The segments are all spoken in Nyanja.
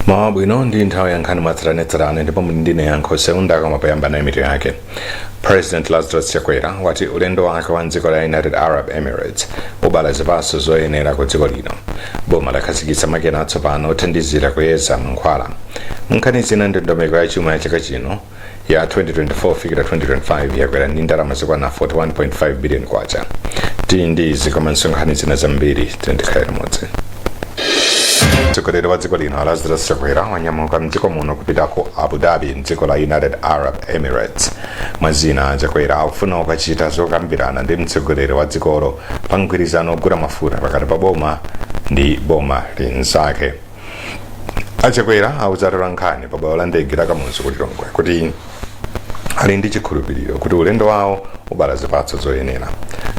Mawabwino ndi nthawi ya nkhani mwatsatanetsatane ndipo ndine yankho seundaka mapayamba na imito yake. President Lazarus Chakwera wati ulendo wake wa dziko la United Arab Emirates ubala zipatso zoyenera ku dziko lino. Boma lakhazikitsa makina atsopano othandizira kuyeza mankhwala. Nkhani zina ndondomeko ya chuma ya chaka chino ya 2024 fikira 2025 yakwera ndi ndalama zokwana 41.5 billion kwacha. Ndizi komanso nkhani zina zambiri tendikhaira modzi. Mtsogoleri wa dziko lino Lazarus Chakwera wanyamuka mdziko muno kupita ku Abu Dhabi mdziko la United Arab Emirates. Mwazina Chakwera akufuna ukachita zokambirana ndi mtsogoleri wa dzikolo pa mgwirizano ogula mafuta pakati pa boma ndi boma linzake. Chakwera audzatola nkhani pa bwalo la ndege la Kamuzu ku Lilongwe kuti ali ndi chikhulupiriro kuti ulendo wawo ubala zipatso zoyenera.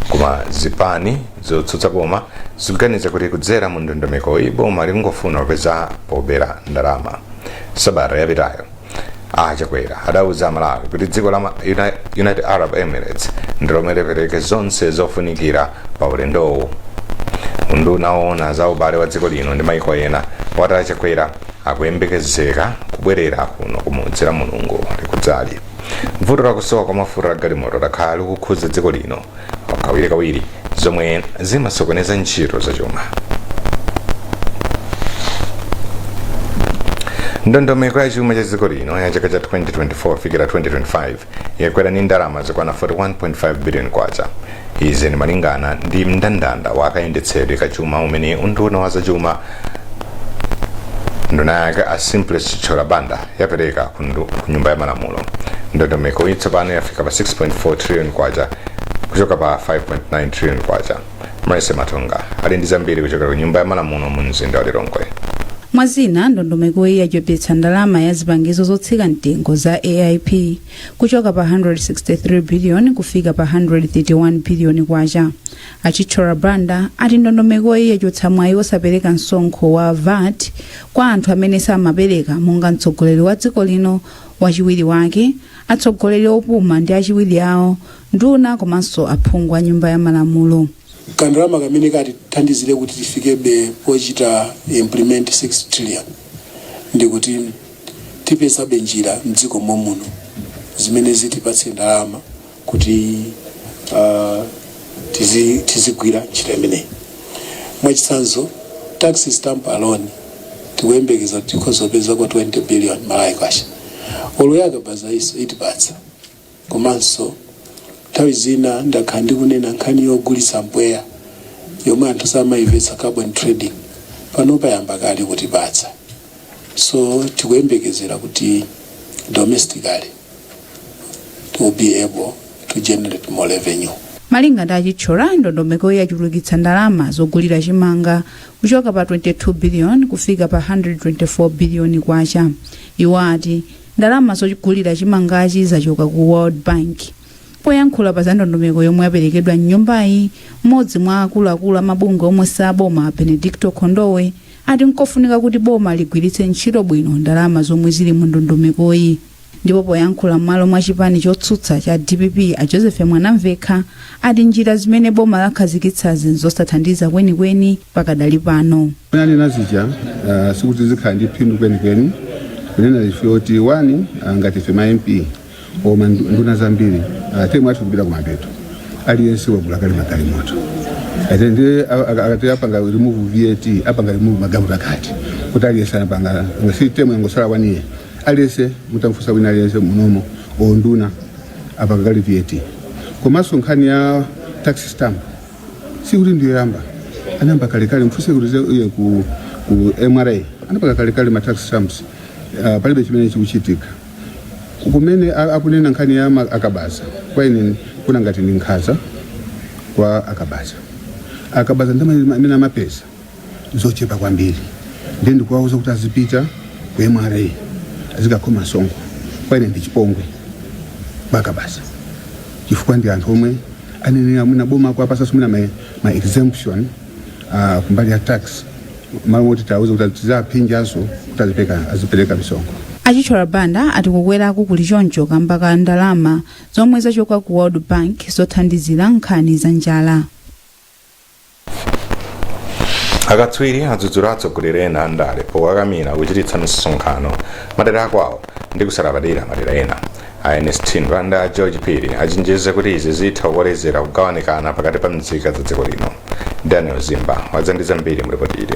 Koma zipani zotsutsa boma zikuganiza kuti kudzera mu ndondomeko iyi boma likungofuna kupeza pobera ndalama. Sabata yapitayo Chakwera adauza Malawi kuti dziko la United Arab Emirates ndilomwe lipereke zonse zofunikira pa ulendowo. Unduna woona za ubale wa dziko lino ndi maiko ena wati Chakwera akuyembekezeka kubwerera kuno kumudzi la Mulungu likudzali. Vuto lakusowa kwa mafuta galimoto lakhala likukhudza dziko lino kawirikawiri zomwe zimasokoneza ntchito zachuma. Ndondomeko ya chuma cha dziko lino ya chaka cha 2024 fikira 2025 yakwera ndi ndalama zokwana 41.5 billion kwacha. Izi ndi malingana ndi mndandanda wakayendetsedwe kachuma umene unduna wa zachuma nduna yake a Simplest Chorabanda yapereka ku nyumba ya malamulo. Ndondomeko itsopano yafika pa 6.4 trillion kwacha kuchoka pa 5.9 trillion kwacha. Mrese Matonga ali ndi zambiri kuchoka ku nyumba ya malamulo mu mzinda wa Lilongwe. Mwazina ndondomeko iyi yachepetsa ndalama ya zipangizo zotsika mtengo za AIP kuchoka pa 163 billion kufika pa 131 billion kwacha. Chorabanda ati ndondomeko iyi yachotsa mwayi wosapereka msonkho wa VAT kwa anthu amene samapereka monga mtsogoleri wa dziko lino, wachiwiri wake, atsogoleri opuma ndi achiwiri awo, nduna komanso aphungu a nyumba ya malamulo. Kandalama kamene kati thandizire kuti tifikebe pochita implement 6 trillion ndi kuti tipeza benjira mdziko momuno zimene zitipatse ndalama kuti tizigwira ntchito imeneyi. Mwachitsanzo tax stamp alone tikuyembekeza tikhozopeza kwa 20 billion Malawi kwacha. Oloyaka baza iso itipatsa komanso nthawi zina ndakhala ndikunena nkhani yogulitsa mpweya yomwe anthu samayimvetsa carbon trading panopa yamba kale kutipatsa. So tikuyembekezera kuti domestically will be able to generate more revenue. Malinga ndi achichora ndondomeko yachulukitsa ndalama zogulira chimanga kuchoka pa 22 billion kufika pa 124 billion kwacha. Iwo ati ndalama zogulira chimangachi zachoka ku World Bank. Poyankhula pa za ndondomeko yomwe yaperekedwa m'nyumbayi, mmodzi mwa akuluakulu amabungwe omwe saboma Benedicto Kondowe ati nkofunika kuti boma ligwiritse ntchito bwino ndalama zomwe zili mu ndondomekoyi. Ndipo poyankhula m'malo mwa chipani chotsutsa cha DPP Joseph Mwanamvekha ati njira zimene boma lakhazikitsazi zosathandiza kwenikweni pakadali pano. Nani nazija sikuti zikhala ndi phindu kwenikweni kunena ife oti wani ngati ife ma MP oma nduna zambiri temu athu kupita kumapeto aliyense wagula kali moto atende akati apanga remove VAT apanga remove magamu takati kuti aliyense anapanga ngasi temu yangosala waniye aliyense mutamfusa wina aliyense munomo onduna apanga kali VAT. Komanso nkhani ya tax stamp sikuti ndiyo yamba anamba kale mfuse kuti ku MRA anapanga kale ma tax stamps palibe chimene chikuchitika. Kumene akunena nkhani ya akabaza kwa ine kuna ngati ndi nkhaza kwa akabaza ndamene amapeza zochepa kwambiri ndi ndikuwauza kuti azipita ku MRA azikakhoma msonkho kwa ine ndi chipongwe kwa akabaza chifukwa ndi anthu omwe anene amuna boma kwa pasa sumina ma exemption kumbali ya tax mawoti tauza kuti tizapinjaso kuti azipereka msonkho. Chorabanda ati kukweraku kuli choncho kamba ka ndalama zomwe zachoka ku World Bank zothandizira nkhani za njala. akatswiri adzudzula atsogoleri ena andale pokakamira kuchititsa misonkhano madera akwawo ndi kusalabadira madera ena. Ernest Mbanda George Piri achenjeza kuti izi zitha kukolezera kugawanikana pakati pa nzika za dziko lino. Daniel Zimba wadzandiza mbiri mu ripoti ili.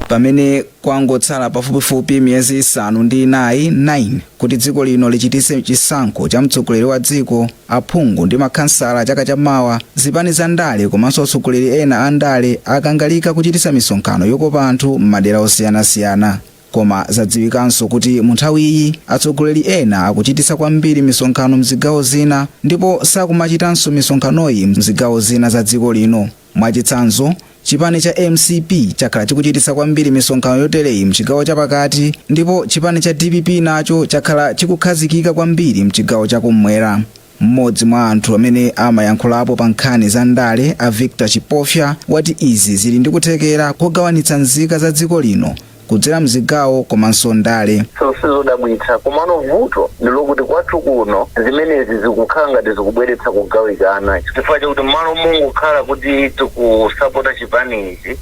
Pamene kwangotsala pafupifupi miyezi 9 kuti dziko lino lichitise chisankho cha mtsogoleri wa dziko, aphungu ndi makhansala chaka chamawa, zipani za ndale komanso atsogoleri ena andale akangalika kuchitisa misonkhano yokopa anthu m'madera osiyanasiyana. Koma zadziwikanso kuti munthawiyi atsogoleri ena akuchitisa kwambiri misonkhano mzigawo zina ndipo sakumachitanso misonkhanoyi mzigawo zina za dziko lino. Mwachitsanzo, chipani cha MCP chakhala chikuchitisa kwambiri misonkhano yotereyi mchigawo chapakati ndipo chipani cha DPP nacho chakhala chikukhazikika kwambiri mchigawo chakumwera. Mmodzi mwa anthu amene amayankhulapo pa nkhani za ndale, a Victor Chipofya, wati izi zili ndi kuthekera kugawanitsa nzika za dziko lino kudzera mzigawo komanso ndale. Sizodabwitsa komano vuto ndilokuti kwathu kuno zimenezi zikukhala ngati zikubweretsa kugawikana chifukwa chakuti malo mungokhala kuti tikusapota chipanichi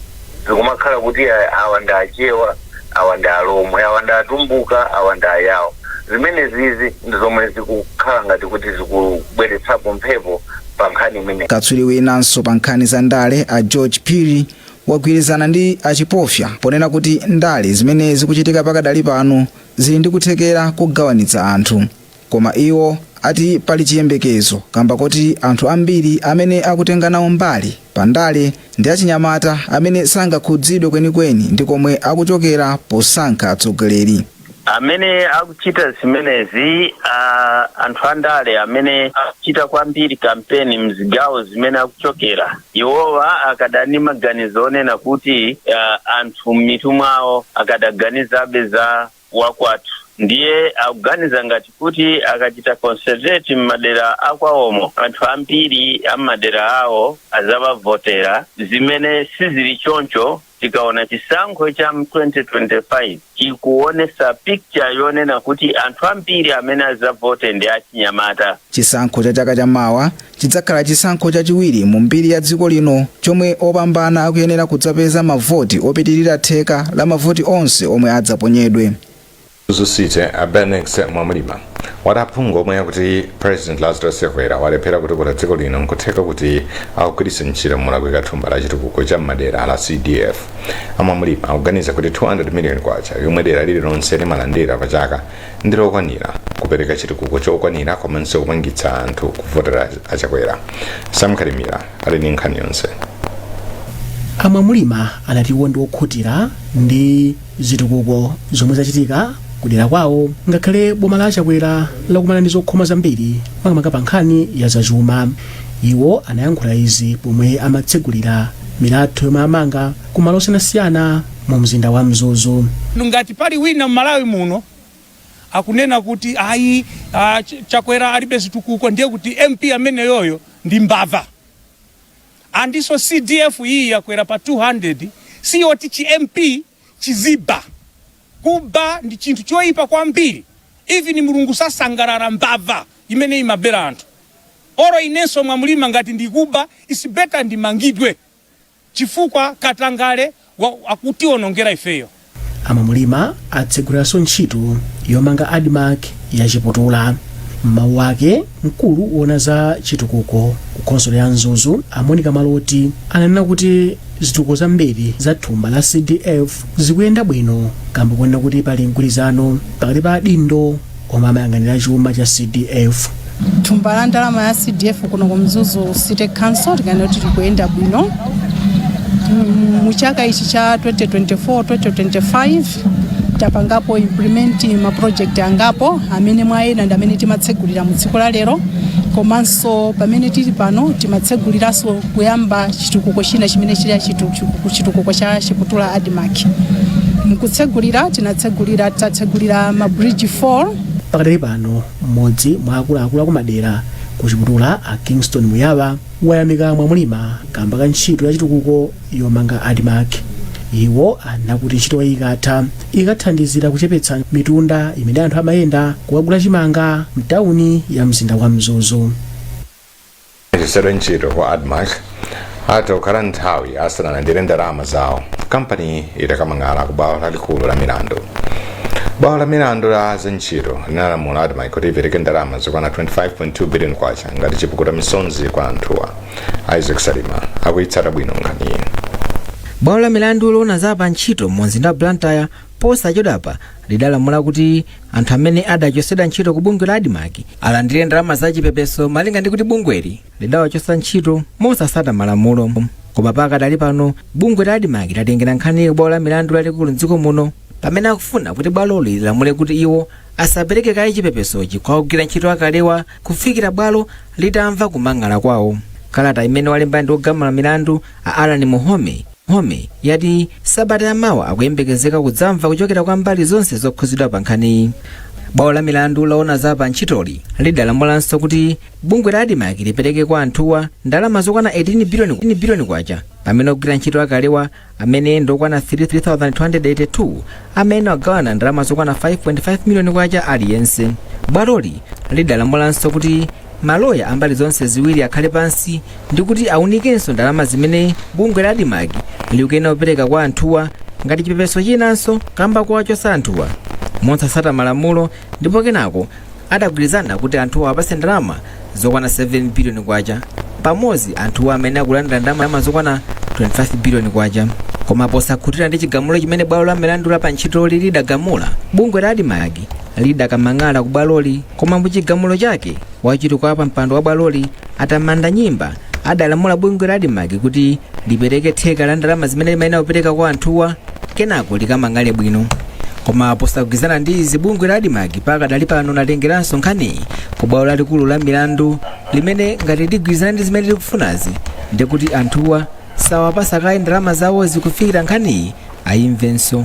zikumakhala kuti awa ndi achewa, awa ndi alomwe, awa ndi atumbuka, awa ndi ayawo. Zimenezizi ndi zomwe zikukhala ngati kuti zikubweretsapo mphepo pa nkhani imene. Katswiri winanso pa nkhani za ndale, a George Piri, wagwirizana ndi Achipofya ponena kuti ndale zimene zikuchitika pakadali pano zili ndi kuthekera kugawanitsa anthu. Koma iwo ati pali chiyembekezo kamba kuti anthu ambiri amene akutenga nawo mbali pa ndale ndi achinyamata amene sangakhudzidwe kwenikweni ndi komwe akuchokera posankha atsogoleri. Amene akuchita zimenezi anthu andale amene akuchita kwambiri kampeni mzigawo zimene akuchokera, iwowa akadani maganizo onena kuti anthu m'mitu mwawo akadaganizabe za wakwathu, ndiye akuganiza ngati kuti akachita concentrate m'madera akwawomo anthu ambiri amadera awo azavavotera, zimene sizili choncho. Tikaona chisankho cha 2025 chikuonesa picture yonena kuti anthu ambiri amene azavote ndi achinyamata. Chisankho cha chaka chamawa chidzakhala chisankho chachiwiri mu mbiri ya dziko lino chomwe opambana akuyenera kudzapeza mavoti opitirira theka la mavoti onse omwe adzaponyedwe. Zusite Abenex Mwamulima wadaphungu omwe akuti President Lazarus Chakwera walephera kutukula dziko lino nkutheka kuti akugwiritsa ntchito Malawi kathumba la chitukuko cha madera la CDF. Mwamulima akuganiza kuti 200 million kwacha yomwe dera lililonse limalandira pa chaka ndi lokwanira kupereka chitukuko chokwanira komanso kupangitsa anthu kuvotera Chakwera. Samkhalimira ali ndi nkhani yonse. Mwamulima anati iwo ndi okhutira ndi zitukuko zomwe zachitika kudera kwawo, ngakhale boma la Chakwera lakumana ndi zokhoma zambiri makamaka pa nkhani ya zachuma. Iwo anayankhula izi pomwe amatsegulira milatho yomwe amanga ku malo osiyanasiyana mu mzinda wa Mzuzu. Ngati pali wina m'Malawi muno akunena kuti ayi Chakwera alibe zitukuko, ndiye kuti MP amene yoyo ndi mbava. Andiso CDF hii yakwera pa 200 siyoti chi MP chiziba kuba ndi chinthu choyipa kwambiri. Even mulungu sasangalala mbava imene imabera anthu. Oro inenso Mwamulima ngati ndikuba isibeta ndimangidwe chifukwa katangale akuti onongera ifeyo. Mwamulima atseguliranso ntchito yomanga ADMARC ya Chiputula. Mawu ake mkulu wona za chitukuko ku konsolo ya Mzuzu Monica Maloti ananena kuti zitukuko zambiri za thumba la CDF zikuyenda bwino kamba kuona kuti pali mgwirizano pakati pa adindo omwe amayang'anira chuma cha CDF. Thumba la ndalama ya CDF kuno ku Mzuzu City Council tikanena kuti likuyenda bwino. Muchaka ichi cha 2024-2025 tapangapo implement ma project angapo amene mwaena ndi amene timatsegulira mu tsiku la lero, komanso pamene tili pano timatseguliranso kuyamba chitukuko china chimene chili chitukuko cha Chiputula ADMARC. Mukutsegulira tatsegulira ma bridge 4 pakadali pano. Mmodzi mwa akuluakulu akumadera ku Chiputula a Kingston Muyava wayamika Mwamulima kamba ka ntchito ya chitukuko yomanga ADMARC. Iwo anakuti ntchito ikathandizira kuchepetsa mitunda imene anthu amayenda kukagula chimanga mtawuni ya mzinda wa Mzuzu. Ntchito kwa ADMARC atokhala nthawi asanalandire ndalama zawo kampani itakamang'ala ku bwalo lalikulu la milandu. Bwalo la milandu la ntchito linalamula ADMARC kuti ipereke ndalama zokwana 25.2 billion kwacha ngati chipukuta misonzi kwa anthuwa. Isaac Salima akuyitsata bwino nkhani. Bwalo la milandu lona za ntchito mumzinda wa Blantyre posachedwapa lidalamula kuti anthu amene adachotsedwa ntchito ku bungwe la ADMARC alandire ndalama za chipepeso malinga ndi kuti bungweli lidawachotsa ntchito mosasata malamulo. Koma pakadali pano bungwe la ADMARC latengera nkhani ku bwalo la milandu lalikulu m'dziko muno pamene akufuna kuti bwaloli lilamule kuti iwo asapereke kayi chipepesochi kwa ogwira ntchito akalewa kufikira bwalo litamva kumang'ala kwawo. Kalata imene walemba ndi ogamula milandu a Alan Muhome yati sabata yamawa akuyembekezeka kudzamva kuchokera kwa mbali zonse zokhuzidwa pa nkhani. Bwalo la milandu laona za ntchitoli lidalamulanso kuti bungwe la ADMARC lipereke kwa anthuwa ndalama zokwana 18 biliyoni kwacha pamene ogwira ntchito akalewa amene ndokwana 3282 amene agawana ndalama zokwana 5.5 miliyoni kwacha aliyense. Bwaloli lidalamulanso kuti maloya ambali zonse ziwiri akhale pansi ndi kuti aunikenso ndalama zimene bungwe la ADMARC likuyenera kupereka kwa anthuwa ngati chipepeso chinanso kamba kuwachotsa anthuwa mosasata malamulo, ndipo kenako adagwirizana kuti anthuwa apase ndalama zokwana 7 biliyoni kwacha pamodzi anthuwa amene akulandira ndalama zokwana 25 biliyoni kwacha. Koma posakhutira ndi chigamulo chimene bwalo la milandu la ntchitoli lidagamula, bungwe la ADMARC lidakamang'ala ku bwaloli. Koma muchigamulo chake wachituka pa mpando wa bwaloli atamanda nyimba adalamula bungwe la ADMARC kuti lipereke theka la ndalama zimene limayenera kupereka kwa anthuwa kenako likamang'ale bwino. Koma posagwirizana ndi izi bungwe la ADMARC pakadali pano latengeranso nkhani ku bwalo lalikulu la milandu limene ngati ligwirizana ndi zimene likufunazi ndi kuti anthuwa sawapasa kayi ndalama zawo zikufikira nkhaniyi ayimvenso.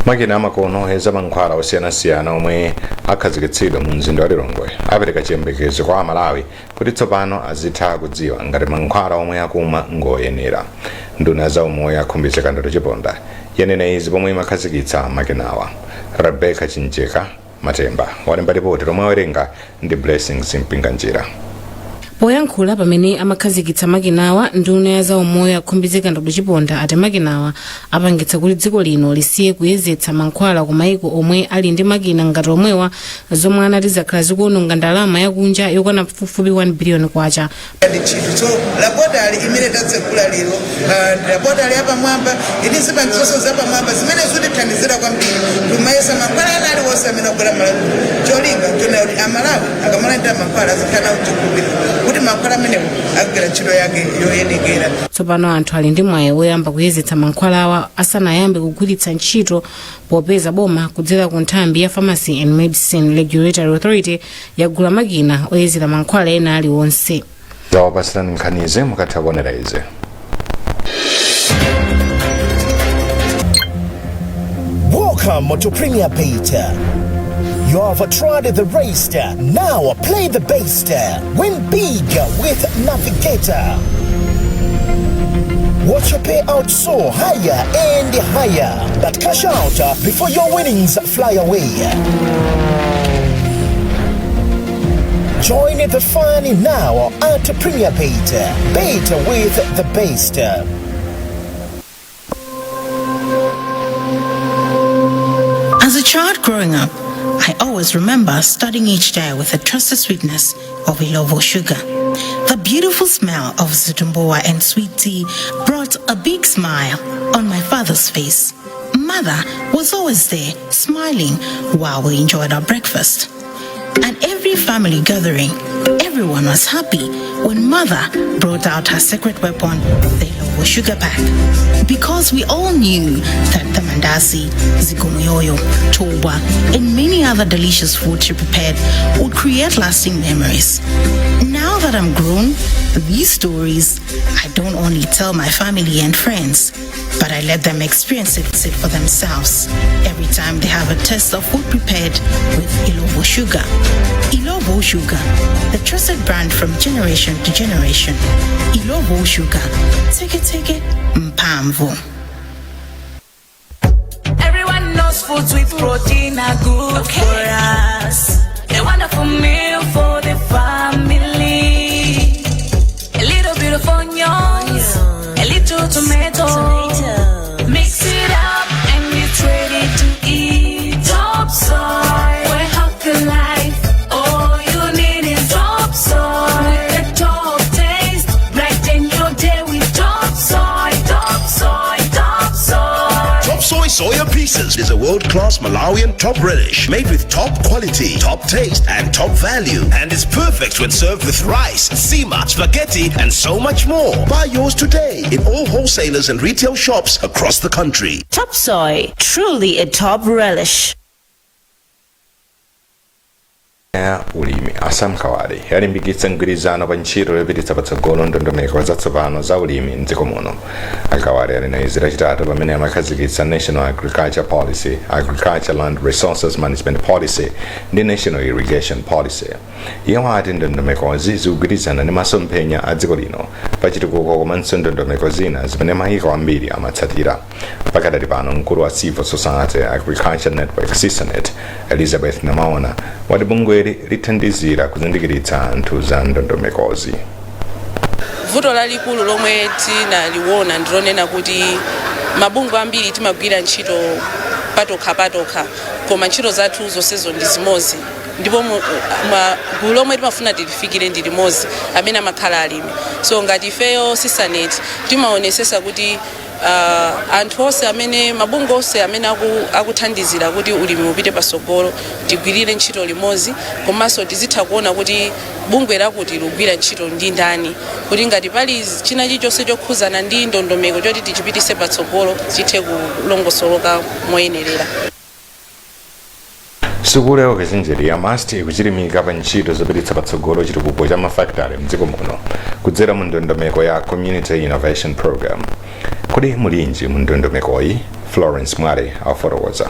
Makina amakono eza mankhwala osiyanasiyana omwe akhazikitsidwa mu mzinda wa Lilongwe apereka chiyembekezo kwa Malawi kuti tsopano azitha kudziwa ngati mankhwala omwe akumwa ngoyenera. Nduna za umoyo akhumbitsa kandoto chiponda yanena izi pomwe imakhazikitsa makinawa. Rebecca Chincheka Matemba walemba ripoti lomwe awerenga ndi Blessings Mpinganjira. Poyankhula pamene amakhazikitsa makinawa, nduna za umoyo akhumbitsa kandoto chiponda ati makinawa apangitsa kuti dziko lino lisiye kuyezetsa mankhwala ku maiko omwe ali ndi makina ngati omwewa zomwe anati zakhala zikuononga ndalama yakunja yokwana pafupifupi 1 biliyoni kwacha. So laboratory imene tatsegula lero laboratory yapamwamba ili zipangizo zapamwamba zimene zikutithandizira kwambiri kumayesa mankhwala ena aliwonse amene akubwera Malawi. Cholinga tuna kuti Amalawi akamalandira mankhwala azikhala kuchikumbira kuti mankhwala amenewo agwira ntchito yake yoyenekera. Tsopano anthu ali ndi mwayi woyamba kuyezetsa mankhwala awa asanayambe kugwiritsa ntchito popeza boma kudzera ku nthambi ya Pharmacy and Medicine Regulatory Authority yagula makina oyezera mankhwala ena aliwonse. Zawapasirani nkhanize mukatha kuonera izi. Welcome to Premier Beta. You have tried the race, now play the base. Win big with Navigator. Watch your payout soar higher and higher, but cash out before your winnings fly away. Join the fun now at Premier Beta. Beta with the best. As a child growing up, I always remember starting each day with the trusted sweetness of Iloo sugar. The beautiful smell of zitumboa and sweet tea brought a big smile on my father's face. Mother was always there, smiling while we enjoyed our breakfast. At every family gathering, everyone was happy when Mother brought out her secret weapon, the Iloo sugar pack. Because we all knew that the mandasi, zigumoyoyo, toba, and many other delicious foods she prepared would create lasting memories. Now that I'm grown, these stories I don't only tell my family and friends, but I let them experience it for themselves every time they have a taste of food prepared with Iloo sugar. Iloo sugar, the trusted brand from generation to generation. Iloo sugar, take it, mpamvu. Everyone knows foods with protein are good for us. A wonderful meal for the family. A little bit of onions, a little tomato. a world-class Malawian top relish made with top quality, top taste, and top value. And it's perfect when served with rice, sima, spaghetti, and so much more. Buy yours today in all wholesalers and retail shops across the country. Top soy, truly a top relish. Ulimi asamkawali yalimbikitsa mgwirizano pa ntchito yopititsa patsogolo ndondomeko zatsopano za ulimi mdziko muno. Akawali ali na izira chitatu pamene amakhazikitsa National Agriculture Policy, Agriculture Land Resources Management Policy ndi National Irrigation Policy. Iwo ati ndondomekozi zikugwirizana ndi masomphenya a dziko lino pachitukuko komanso ndondomeko zina zimene mayiko ambiri amatsatira. Pakadali pano mkulu wa Civil Society Agriculture Network CISANET Elizabeth Namaona wati bungwe lithandizira kuzindikiritsa anthu za ndondomekozi. Vuto lalikulu lomwe tinaliona ndilonena kuti mabungwe ambiri timagwira ntchito patokha koma ntchito zathu zonsezo ndi zimozi ndipo gulu lomwe timafuna tilifikire ndi limodzi amene amakhala alimi. So ngati ifeyo CISANET timaonesesa kuti anthu onse amene mabungwe onse amene akuthandizira kuti ulimi upite patsogolo tigwirire ntchito limodzi komanso tizitha kuona kuti bungwe lakuti ligwira ntchito ndi ndani kuti ngati pali china chilichonse chokhuzana ndi ndondomeko choti tichipitise patsogolo chithe kulongosoloka moyenerera. Sukulu ya ukachenjeri ya MAST ikuchilimika pa ntchito zopititsa patsogolo chitukuko cha mafakitale mdziko muno kudzera mu ndondomeko ya Community Innovation Program. Kodi mulinji mu ndondomekoyi? Florence Mwale afotokoza.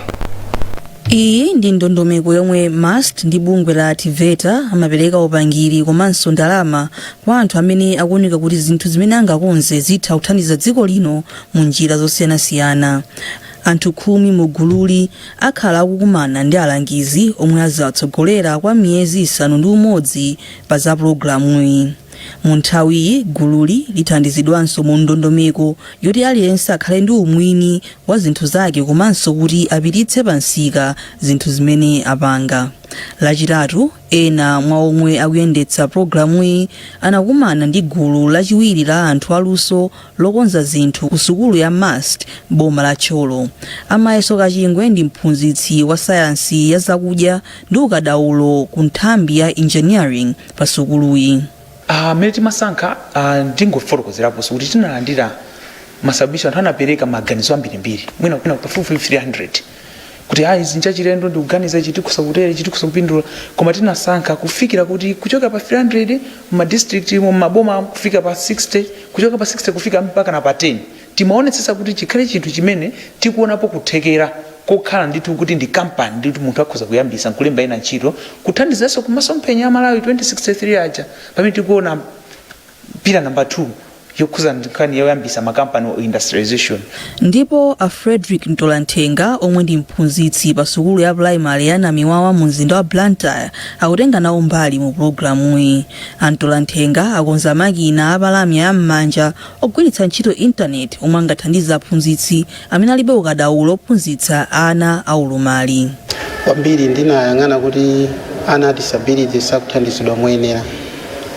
Iyi ndi ndondomeko yomwe MAST ndi bungwe la TVETA amapereka upangiri komanso ndalama kwa anthu amene akuoneka kuti zinthu zimene angakonze zitha kuthandiza dziko lino mu njira zosiyanasiyana. Anthu 10 mu gululi akhala akukumana ndi alangizi omwe azawatsogolera kwa miyezi 6 pa za programuyi. Mu nthawiyi gululi lithandizidwanso mu ndondomeko yoti aliyense akhale ndi umwini wa zinthu zake komanso kuti apititse pansika zinthu zimene apanga. Lachitatu, ena mwa omwe akuyendetsa programuyi anakumana ndi gulu lachiwiri la anthu aluso lokonza zinthu ku sukulu ya MAST boma la Tcholo. Amayeso Kachingwe ndi mphunzitsi wa sayansi ya zakudya ndi ukadaulo ku nthambi ya engineering pa sukuluyi. Mmene timasankha ndingofotokozerapo kuti tinalandira masabisho anthu anapereka maganizo ambirimbiri mwina pafupi 300 kuti izi nchachilendo ndi kuganiza ichi tikusakutere ichi tikusakupindula koma tinasankha kufikira kuti kuchoka pa 300 mu district mu maboma kufika pa 60 kuchoka pa 60 kufika mpaka na pa 10 timaonetsetsa kuti chikhale chinthu chimene tikuonapo kuthekera kokhala ndithu kuti ndi kampani ndithu munthu akhoza kuyambisa nkulemba ina ntchito kuthandizanso ku masomphenya a Malawi 2063 aja pamene tikuona pila namba 2 yokhuza nkhani yoyambisa makampani o industrialization. Ndipo a Frederick Ntolanthenga omwe ndi mphunzitsi pa sukulu ya primary ya Namiwawa mu mzinda wa Blantyre akutenga nawo mbali mu programuyi. Ntolanthenga akonza makina apalamya ya m'manja ogwiritsa ntchito internet omwe angathandiza aphunzitsi amene alibe ukadaulo ophunzitsa ana aulumali. Kwambiri ndinayang'ana kuti ana disability sakuthandizidwa moyenera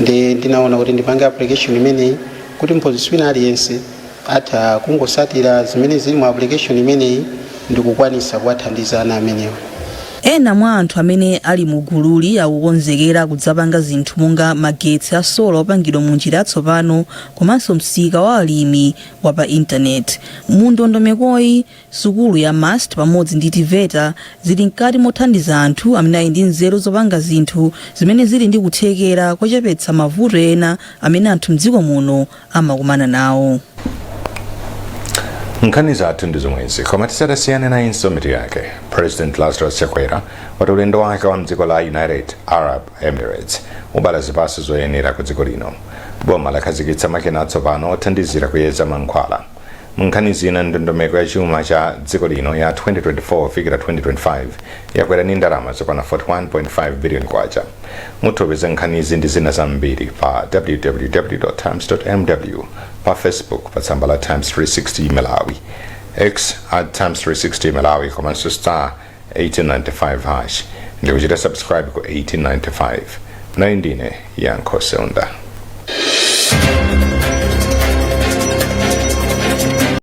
ndinaona kuti ndipange application imeneyi kuti mphunzitsi wina aliyense atha kungosatira zimene zili mu application imeneyi ndikukwanisa kuwathandiza ana amenewa. Ena mwa anthu amene ali mu gululi akukonzekera kudzapanga zinthu monga magetsi a sola opangidwa mu njira yatsopano komanso msika wa alimi wa pa internet. Mu ndondomekoyi sukulu ya MAST pamodzi ndi TVETA zili mkati mothandiza anthu amene ali ndi nzeru zopanga zinthu zimene zili ndi kuthekera kochepetsa mavuto ena amene anthu mdziko muno amakumana nawo. Nkhani zathu ndi zomwezi koma tisadasiyane na insomiti yake. President Lazarus Chakwera wati ulendo wake wa mdziko la United Arab Emirates ubala ziphaso zoyenera ku dziko lino. Boma lakhazikitsa makina atsopano othandizira kuyeza mankhwala. Nkhani zina ndondomeko ya chuma cha dziko lino ya 2024 fikira 2025 yakwera ni ndalama zokwana 41.5 billion kwacha. Mutopeza nkhani izi ndi zina zambiri pa www.times.mw, pa Facebook pa tsamba la Times 360 Malawi, X @Times360 Malawi komanso star 1895 hash ndi kuchita subscribe ku 1895. Na indine Yankho Seunda.